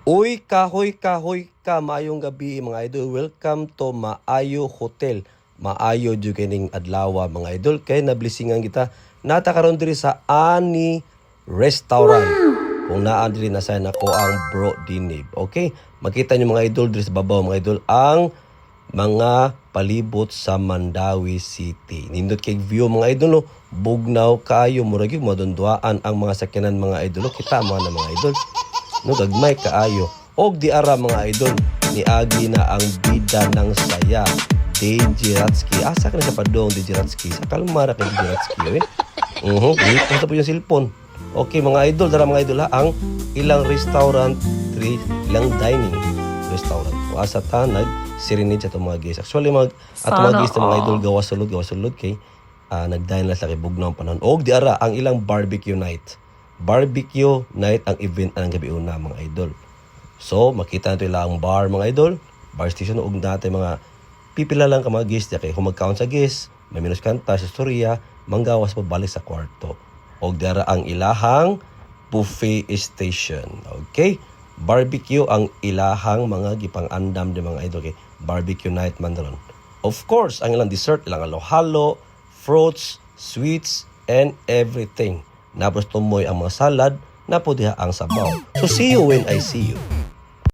Uy, kahoy ka, maayong gabi mga idol. Welcome to Maayo Hotel. Maayo jud kining adlaw mga idol. Kay nablisingan kita natakaron diri sa Ani Restaurant. Kung naa diri na sa nako ang Bro Dinib. Okay? Makita niyo mga idol diri sa babaw mga idol ang mga palibot sa Mandawi City. Nindot kay view mga idol no. Bugnaw kaayo murag gyud madunduaan ang mga sakyanan mga idol. Kita mo na mga idol. No, gagmay kaayo. Og di ara mga idol, niagi na ang bida ng saya. DJ Ratsky. Asa ka na sa padong DJ Ratsky? Sa kalmara kay DJ Ratsky. Dito sa po yung cellphone. Okay mga idol, dara mga idol ha, ang ilang restaurant, ilang dining restaurant. O asa ta, nag-serenade sa itong mga guests. Actually, ato mga guests mga idol, gawasulod kay nag-dine lang sa kay Bugnaw panahon. Og di ara, ang ilang barbecue night. Barbecue night ang event ang gabi una mga idol. So, makita nato ilang bar mga idol, bar station ug natin mga pipila lang ka mga guests kay kung mag-count sa guests, may minus kanta sa storya, manggawas pa balik sa kwarto. Og dara ang ilahang buffet station. Okay? Barbecue ang ilahang mga gipang-andam di mga idol kay barbecue night man ron. Of course, ang ilang dessert, ilang halo-halo, fruits, sweets, and everything. Napos tumoy ang mga salad, napo diha ang sabaw. So see you when I see you.